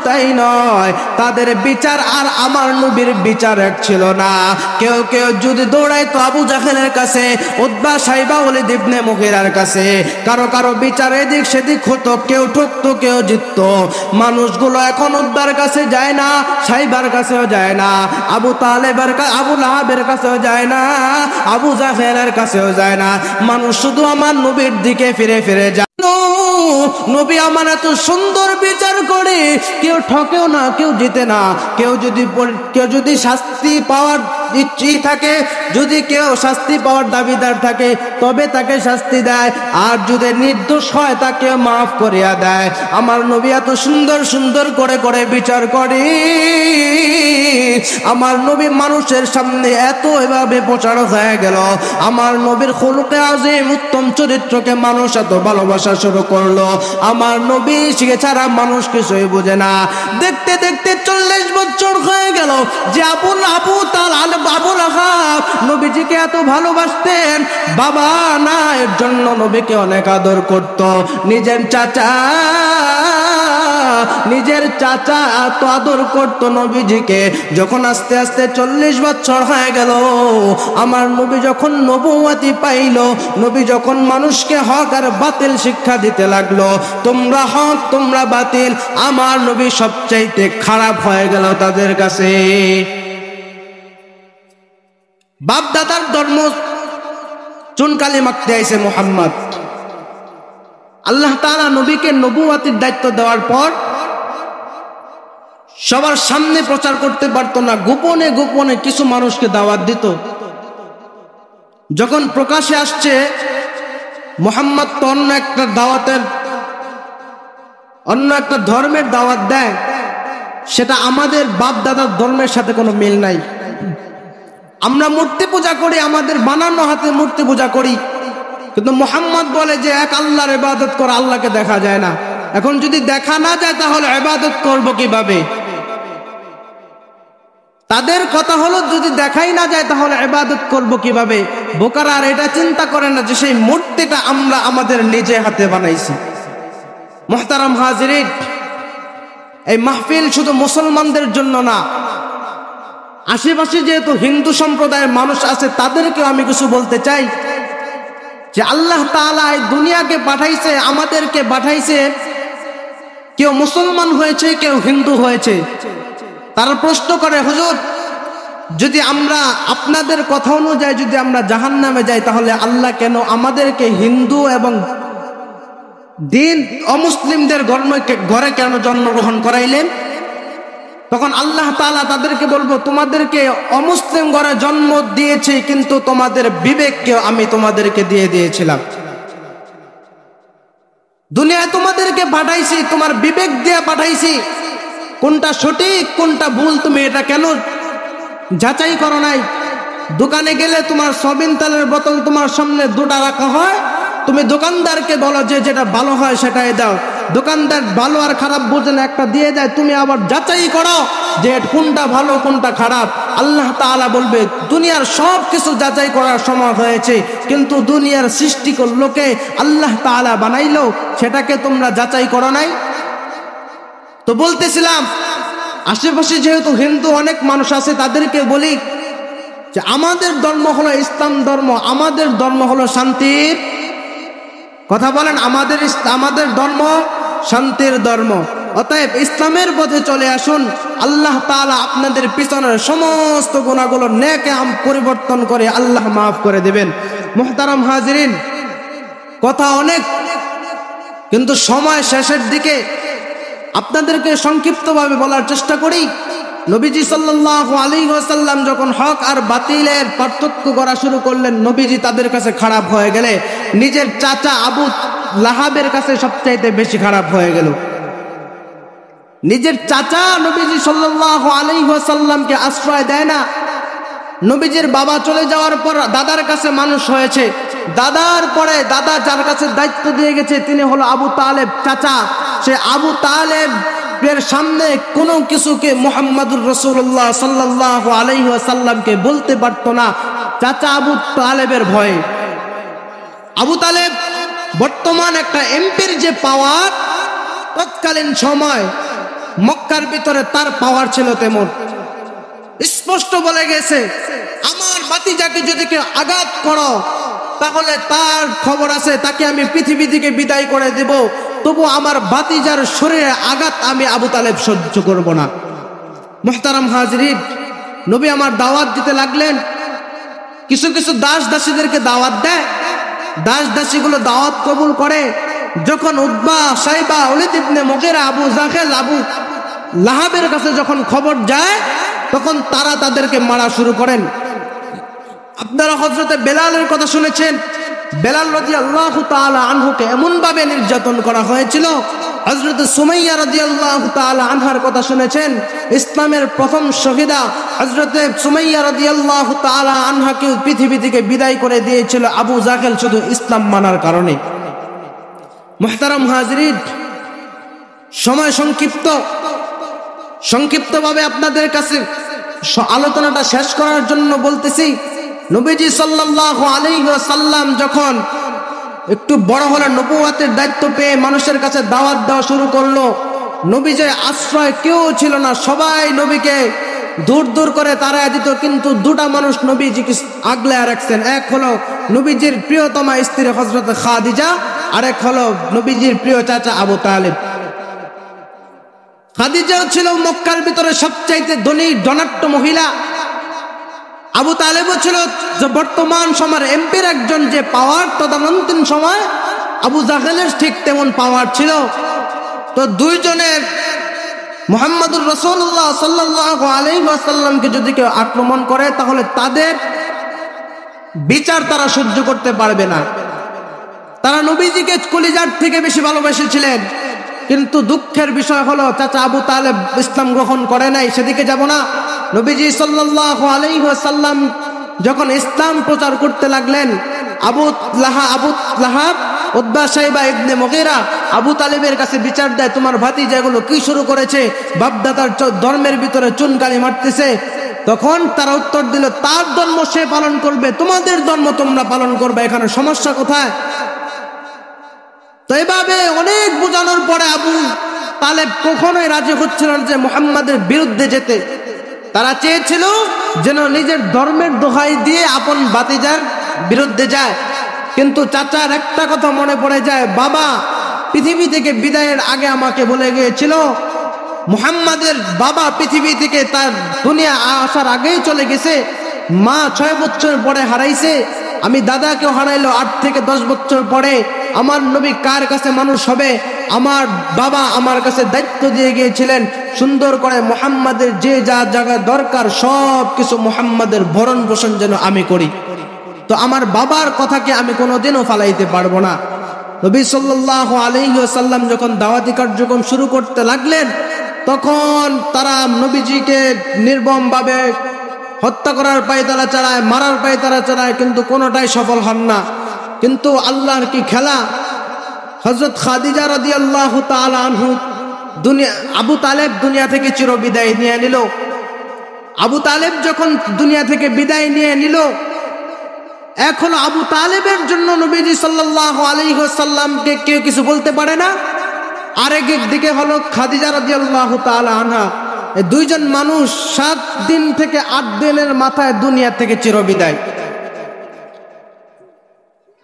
তাই নয়, তাদের বিচার আর আমার নবীর বিচার এক ছিল না। কেউ যদি দৌড়াইতো আবু জাহেলের কাছে, উতবা সাইবা ওয়ালিদ ইবনে মুগীরার কাছে, কারো বিচার এদিক সেদিক হতো, কেউ ঠকতো কেউ জিততো। মানুষগুলো এখন উতবার কাছে যায় না, সাইবার কাছেও যায় না, আবু লাহাবের কাছেও যায় না, আবু জাহেলের কাছেও যায় না। মানুষ শুধু আমার নবীর দিকে ফিরে যায়। নবী আমার এত সুন্দর বিচার করে, কেউ ঠকেও না, কেউ জিতে না। কেউ যদি শাস্তি পাওয়ার ইচ্ছে থাকে, যদি কেউ শাস্তি পাওয়ার দাবিদার থাকে, তবে তাকে শাস্তি দেয়, আর যদি নির্দোষ হয় তাকে মাফ করিয়া দেয়। আমার নবী এত সুন্দর করে বিচার করে। আমার নবী মানুষের সামনে এত এভাবে প্রচার হয়ে গেল। আমার নবীর খুলুকে আযীম, উত্তম চরিত্রকে মানুষ এত ভালোবাসা শুরু করলো। আমার নবী শিখে ছাড়া মানুষ কিছুই বোঝে না। দেখতে 40 বছর হয়ে গেল যে আবু লাহাব নবীজিকে এত ভালোবাসতেন। বাবা না, এর জন্য নবীকে অনেক আদর করত। নিজের চাচা এত আদর করত নবীজিকে। যখন আস্তে 40 বছর হয়ে গেল, আমার নবী যখন নবুয়তি পাইল, নবী যখন মানুষকে হক আর বাতিল শিক্ষা দিতে লাগলো, তোমরা হক তোমরা বাতিল, আমার নবী সবচাইতে খারাপ হয়ে গেল তাদের কাছে। বাপ দাদার ধর্ম চুনকালি মাখতে আইছে মুহাম্মদ। আল্লাহ তাআলা নবীকে নবুয়তির দায়িত্ব দেওয়ার পর সবার সামনে প্রচার করতে পারতো না, গোপনে কিছু মানুষকে দাওয়াত দিত। যখন প্রকাশে আসছে মুহাম্মদ তো অন্য একটা ধর্মের দাওয়াত দেয়, সেটা আমাদের বাপ দাদার ধর্মের সাথে কোনো মিল নাই। আমরা মূর্তি পূজা করি, আমাদের বানানো হাতে মূর্তি পূজা করি, কিন্তু মুহাম্মদ বলে যে এক আল্লাহর ইবাদত করা, আল্লাহকে দেখা যায় না। এখন যদি দেখা না যায় তাহলে ইবাদত করব কিভাবে? তাদের কথা হলো যদি দেখাই না যায় তাহলে ইবাদত করব কিভাবে? বোকারা আর এটা চিন্তা করে না যে সেই মূর্তিটা আমরা আমাদের নিজে হাতে বানাইছি। মুহতারাম হাজিরিন, এই মাহফিল শুধু মুসলমানদের জন্য না, আশেপাশে যেহেতু হিন্দু সম্প্রদায়ের মানুষ আছে তাদেরকে আমি কিছু বলতে চাই যে আল্লাহ তাআলা এই দুনিয়াকে পাঠাইছে, আমাদেরকে পাঠাইছে। কেউ মুসলমান হয়েছে, কেউ হিন্দু হয়েছে। তারা প্রশ্ন করে, হুজুর যদি আমরা আপনাদের কথা অনুযায়ী যদি আমরা জাহান্নামে যাই তাহলে আল্লাহ কেন আমাদেরকে হিন্দু এবং দিন অমুসলিমদের ঘরে কেন জন্মগ্রহণ করাইলেন? তখন আল্লাহ তাআলা তাদেরকে বলবো, তোমাদেরকে অমুসলিম ঘরে জন্ম দিয়েছি, কিন্তু তোমাদের বিবেককে আমি তোমাদেরকে দিয়ে দিয়েছিলাম। দুনিয়ায় তোমাদেরকে পাঠাইছি, তোমার বিবেক দিয়ে পাঠাইছি। কোনটা সঠিক কোনটা ভুল তুমি এটা কেন যাচাই করো নাই? দোকানে গেলে তোমার সবিন তেলের বোতল তোমার সামনে দুটা রাখা হয়, তুমি দোকানদারকে বলো যে যেটা ভালো হয় সেটাই দাও। দোকানদার ভালো আর খারাপ বোঝে না, একটা দিয়ে যায়, তুমি আবার যাচাই করো যে কোনটা ভালো কোনটা খারাপ। আল্লাহ তাআলা বলবে দুনিয়ার সব কিছু যাচাই করার সময় হয়েছে, কিন্তু দুনিয়ার সৃষ্টি লোকে আল্লাহ তাআলা বানাইলো, সেটাকে তোমরা যাচাই করো নাই। তো বলতেছিলাম আশেপাশে যেহেতু হিন্দু অনেক মানুষ আছে, তাদেরকে বলি যে আমাদের ধর্ম হলো ইসলাম ধর্ম, আমাদের ধর্ম হলো শান্তির কথা বলেন, আমাদের ধর্ম শান্তির ধর্ম। অতএব ইসলামের পথে চলে আসুন। আল্লাহ তাআলা আপনাদের পিছনের সমস্ত গুনাহগুলো নেকে পরিবর্তন করে আল্লাহ মাফ করে দেবেন। মুহতারাম হাজিরিন, কথা অনেক, কিন্তু সময় শেষের দিকে আপনাদেরকে সংক্ষিপ্তভাবে বলার চেষ্টা করি। নবীজি সাল্লাল্লাহু আলাইহি ওয়াসাল্লাম যখন হক আর বাতিলের পার্থক্য করা শুরু করলেন, নবীজি তাদের কাছে খারাপ হয়ে গেলে নিজের চাচা আবু লাহাবের কাছে সবচাইতে বেশি খারাপ হয়ে গেল। নিজের চাচা নবীজি সাল্লাল্লাহু আলাইহি ওয়াসাল্লামকে আশ্রয় দেয় না। নবীজির বাবা চলে যাওয়ার পর দাদার কাছে মানুষ হয়েছে, দাদার পরে দাদা যার কাছে দায়িত্ব দিয়ে গেছে তিনি হলো আবু তালেব চাচা। সে আবু তালেব তালেবের সামনে কোনো কিছুকে মুহাম্মাদুর রাসূলুল্লাহ সাল্লাল্লাহু আলাইহি ওয়াসাল্লামকে বলতে পারতো না, চাচা আবু তালেবের ভয়ে। আবু তালেব বর্তমান একটা এমপির যে পাওয়ার, তৎকালীন সময় মক্কার ভিতরে তার পাওয়ার ছিল তেমন। স্পষ্ট বলে গেছে, আমার ভাতিজাকে যদি কেউ আঘাত করো তাহলে তার খবর আছে, তাকে আমি পৃথিবী থেকে বিদায় করে দেব, তবু আমার ভাতিজার শরীরে আঘাত আমি আবু তালেব সহ্য করব না। মুহতারাম হাজরিন, নবী আমার দাওয়াত দিতে লাগলেন। কিছু কিছু দাস দাসীদেরকে দাওয়াত দেয়, দাস দাসীগুলো দাওয়াত কবুল করে। যখন উতবা, সাইবা, ওয়ালিদ ইবনে মুগীরা, আবু জাহেল, আবু লাহাবের কাছে যখন খবর যায়, তখন তারা তাদেরকে মারা শুরু করেন। আপনারা হযরতে বেলালের কথা শুনেছেন। বেলাল রাদিয়াল্লাহু তাআলা আনহুকে এমন ভাবে নির্যাতন করা হয়েছিল। হযরতে সুমাইয়া রাদিয়াল্লাহু তাআলা আনহার কথা শুনেছেন। ইসলামের প্রথম শহীদা হযরতে সুমাইয়া রাদিয়াল্লাহু তাআলা আনহাকে পৃথিবী থেকে বিদায় করে দিয়েছিল আবু জাহেল, শুধু ইসলাম মানার কারণে। মুহতারাম হাজরিন, সময় সংক্ষিপ্তভাবে আপনাদের কাছে আলোচনাটা শেষ করার জন্য বলতেছি। নবীজি সাল্লাল্লাহু আলাইহি ওয়াসাল্লাম যখন একটু বড় হলেন, নবুয়তের দায়িত্ব পেয়ে মানুষের কাছে দাওয়াত দেওয়া শুরু করলো। নবীজির আশ্রয় কেউ ছিল না, সবাই নবীকে দূর দূর করে তাড়ায় দিত। কিন্তু দুটা মানুষ নবীজিকে আগলে রাখছেন, এক হলো নবীজির প্রিয়তমা স্ত্রী হযরত খাদিজা, আরেক হলো নবীজির প্রিয় চাচা আবু তালেব। খাদিজাও ছিল মক্কার ভিতরে সবচাইতে ধনী ধনাঢ্য মহিলা। আবু তালেবও ছিল যে বর্তমান সময়ের এমপির একজন যে পাওয়ার, তদানীন্তন সময় আবু জাহেলের ঠিক তেমন পাওয়ার ছিল। তো দুইজনের মুহাম্মাদুর রাসূলুল্লাহ সাল্লাল্লাহু আলাইহি ওয়াসাল্লামকে যদি কেউ আক্রমণ করে, তাহলে তাদের বিচার তারা সহ্য করতে পারবে না। তারা নবীজিকে কলিজার থেকে বেশি ভালোবেসেছিলেন। কিন্তু দুঃখের বিষয় হলো চাচা আবু তালেব ইসলাম গ্রহণ করে নাই। সেদিকে যাব না। নবীজি সাল্লাল্লাহু আলাইহি ওয়াসাল্লাম যখন ইসলাম প্রচার করতে লাগলেন, আবু লাহাব, উতবা, সাইবা ইবনে মুগীরা আবু তালেবের কাছে বিচার দেয়, তোমার ভাতিজা এগুলো কি শুরু করেছে, বাপদাদার ধর্মের ভিতরে চুনকালি মারতেছে। তখন তারা উত্তর দিল, তার ধর্ম সে পালন করবে, তোমাদের ধর্ম তোমরা পালন করবে, এখানে সমস্যা কোথায়? তো এভাবে অনেক বোঝানোর পরে আবু তালেব কখনোই রাজি হচ্ছিল না যে মুহাম্মাদের বিরুদ্ধে যেতে। তারা চেয়েছিল যেন নিজের ধর্মের দোহাই দিয়ে আপন ভাতিজার বিরুদ্ধে যায়। কিন্তু চাচার একটা কথা মনে পড়ে যায়, বাবা পৃথিবী থেকে বিদায়ের আগে আমাকে বলে গিয়েছিল, মুহাম্মাদের বাবা পৃথিবী থেকে তার দুনিয়া আসার আগেই চলে গেছে, মা 6 বছর পরে হারাইছে, আমি দাদাকেও হারাইলো 8 থেকে 10 বছর পরে। আমার নবী কার কাছে মানুষ হবে? আমার বাবা আমার কাছে দায়িত্ব দিয়ে গিয়েছিলেন সুন্দর করে মুহাম্মাদের যে যা জায়গা দরকার সব কিছু মুহাম্মাদের ভরণ পোষণ যেন আমি করি। তো আমার বাবার কথাকে আমি কোনোদিনও ফালাইতে পারবো না। নবী সাল্লাল্লাহু আলাইহি ওয়াসাল্লাম যখন দাওয়াতি কার্যক্রম শুরু করতে লাগলেন, তখন তারা নবীজিকে নির্মমভাবে হত্যা করার পায়তারা চালায়, মারার পায়তারা চালায়, কিন্তু কোনোটাই সফল হন না। কিন্তু আল্লাহর কি খেলা, হযরত খাদিজা রাদিয়াল্লাহু তাআলা আনহু আবু তালেব দুনিয়া থেকে চিরবিদায় নিয়ে নিল। আবু তালেব যখন দুনিয়া থেকে বিদায় নিয়ে নিল, এখন আবু তালেবের জন্য নবীজি সাল্লাল্লাহু আলাইহি ওয়াসাল্লামকে কেউ কিছু বলতে পারে না। আরেক দিকে হলো খাদিজা রাদিয়াল্লাহু তাআলা আনহা। এই দুইজন মানুষ 7 দিন থেকে 8 দিনের মাথায় দুনিয়া থেকে চিরবিদায়।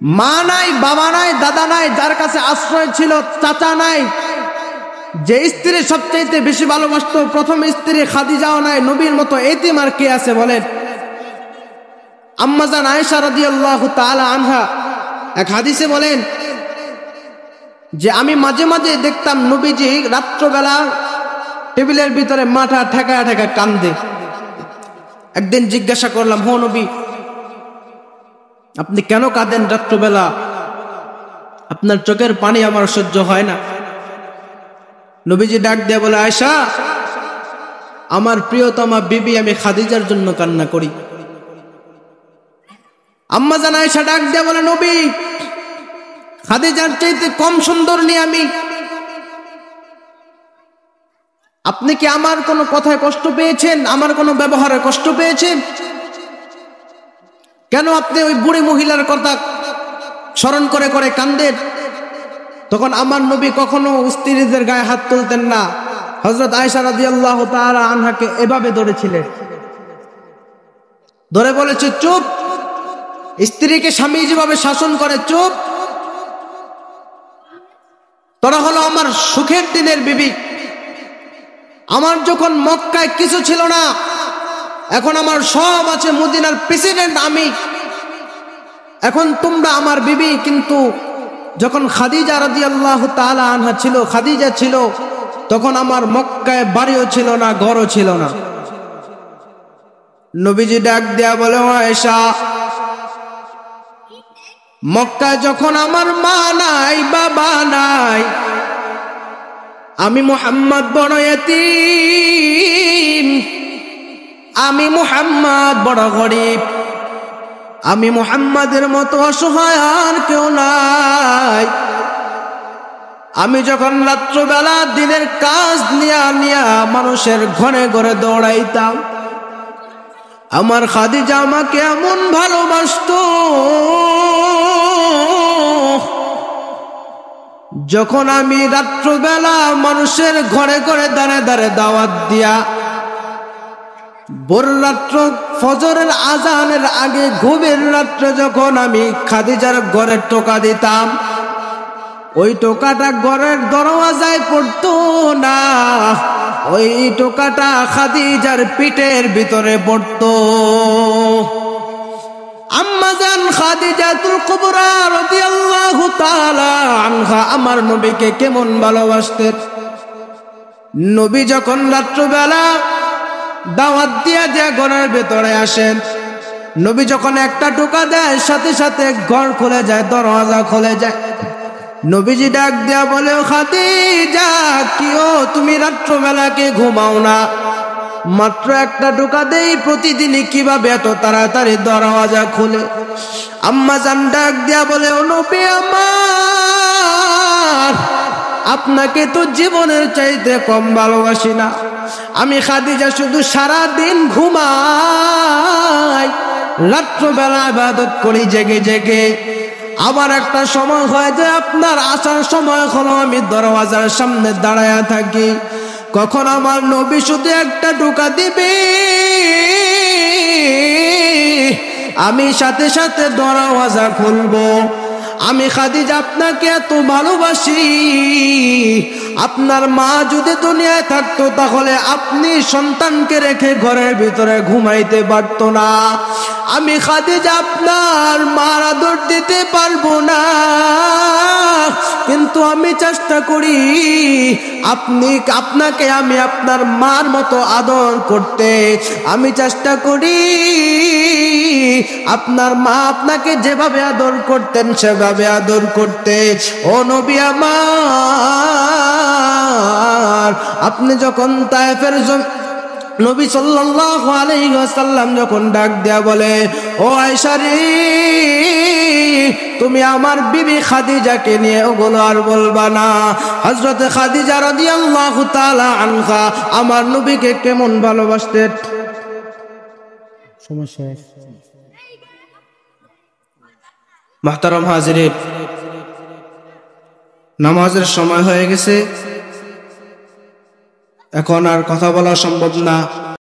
মা নাই, বাবা নাই, দাদা নাই, যার কাছে আশ্রয় ছিল, চাচা নাই, যে স্ত্রী সবচাইতে বেশি ভালোবাসতো প্রথম স্ত্রী খাদিজাও নাই, নবীর মতো এতিম আর কে আছে বলেন? আম্মাজান আয়েশা রাদিয়াল্লাহু তাআলা আনহা এক হাদিসে বলেন যে আমি মাঝে মাঝে দেখতাম নবীজি রাত্রবেলা টেবিলের ভিতরে মাথা ঠেকায় ঠেকায় কান্দে। একদিন জিজ্ঞাসা করলাম, হো নবী, আপনি কেন কাঁদেন রাত্রবেলা? আপনার চোখের পানি আমার সহ্য হয় না। নবীজি ডাক দিয়ে বলে, আয়েশা, আমার প্রিয়তমা বিবি আমি খাদিজার জন্য কান্না করি। আম্মা জান আয়েশা ডাক দিয়ে বলে, নবী, খাদিজার চাইতে কম সুন্দর নি আমি। আপনি কি আমার কোনো কথায় কষ্ট পেয়েছেন, আমার কোনো ব্যবহারে কষ্ট পেয়েছেন? কেন আপনি ওই বুড়ি মহিলার কথা স্মরণ করে করে কান্দেন? তখন আমার নবী কখনো স্ত্রীদের গায়ে হাত তুলতেন না। হযরত আয়েশা রাদিয়াল্লাহু তাআলা আনহাকে এভাবে ধরেছিলেন, ধরে বলেছে চুপ। স্ত্রীকে স্বামী যেভাবে শাসন করে, চুপ। তোরা হলো আমার সুখের দিনের বিবি। আমার যখন মক্কায় কিছু ছিল না, এখন আমার সব আছে, মদিনার প্রেসিডেন্ট আমি, এখন তোমরা আমার বিবি। কিন্তু যখন খাদিজা রাদিয়াল্লাহু তাআলা আনহা ছিল, খাদিজা ছিল, তখন আমার মক্কায় বাড়িও ছিল না, ঘরও ছিল না। নবীজি ডাক দেয়া বলে, আয়েশা, মক্কায় যখন আমার মা নাই, বাবা নাই, আমি মুহাম্মদ বড় ইতিম, আমি মুহাম্মদ বড় গরিব, আমি মুহাম্মাদের মতো অসহায় আর কেউ নাই। আমি যখন রাত্রবেলা দিনের কাজ নিয়া মানুষের ঘরে ঘরে দৌড়াইতাম, আমার খাদিজা আমাকে এমন ভালোবাসতো, যখন আমি রাত্রবেলা মানুষের ঘরে ঘরে দাঁড়ে দাঁড়ে দাওয়াত দিয়া ভোর রাত্র ফজরের আজানের আগে ঘুমের রাত্রে যখন আমি খাদিজার ঘরে টোকা দিতাম, ওই টোকাটা ঘরের দরওয়াজায় পড়তো না, ওই টোকাটা খাদিজার পিঠের ভিতরে পড়তো। আম্মাজান খাদিজাতুল কুবরা রাদিয়াল্লাহু তাআলা আনহা আমার নবীকে কেমন ভালোবাসতেন। নবী যখন রাত্রবেলা দাওয়াত দিয়া ঘরের ভেতরে আসেন, নবী যখন একটা টোকা দেয়, সাথে সাথে ঘর খুলে যায়, দরওয়াজা খুলে যায়। নবীজি ডাক দেয়া বলে, খাদিজা, কিও তুমি রাত্রবেলা কি ঘুমাও না? মাত্র একটা টোকা দেই, প্রতিদিনই কিভাবে এত তাড়াতাড়ি দরওয়াজা খুলে? আম্মা জান ডাক দেয়া বলে, ও নবী আমার, আপনাকে তো জীবনের চাইতে কম ভালোবাসি না। আমি খাদিজা শুধু সারা দিন ঘুমাই, রাত্রবেলা ইবাদত করি জেগে জেগে। আবার একটা সময় হয় যে আপনার আসার সময় হলো, আমি দরওয়াজার সামনে দাঁড়ায়া থাকি, কখন আমার নবী শুধু একটা টোকা দিবে, আমি সাথে সাথে দরওয়াজা খুলবো। আমি খাদিজা আপনাকে এত ভালোবাসি, আপনার মা যদি দুনিয়ায় থাকতো তাহলে আপনি সন্তানকে রেখে ঘরের ভিতরে ঘুমাইতে পারতো না। আমি খাদিজা আপনার মার আদর দিতে পারবো না, কিন্তু আমি চেষ্টা করি আপনাকে আমি আপনার মার মতো আদর করতে। আমি চেষ্টা করি আপনার মা আপনাকে যেভাবে আদর করতেন সেভাবে আদর করতে। ও নবী আমার, আপনি যখন তায়েফের নবী সাল্লাল্লাহু আলাইহি ওয়াসাল্লাম যখন ডাক দেয়া বলে, ও আয়েশা রে, তুমি আমার বিবি খাদিজাকে নিয়ে ওগুলো আর বলবা না। হযরত খাদিজা রাদিয়াল্লাহু তাআলা আনহা আমার নবীকে কেমন ভালোবাসতেন। সমস্যা মুহতারাম হাজিরিন, নামাজের সময় হয়ে গেছে, এখন আর কথা বলা সম্ভব না।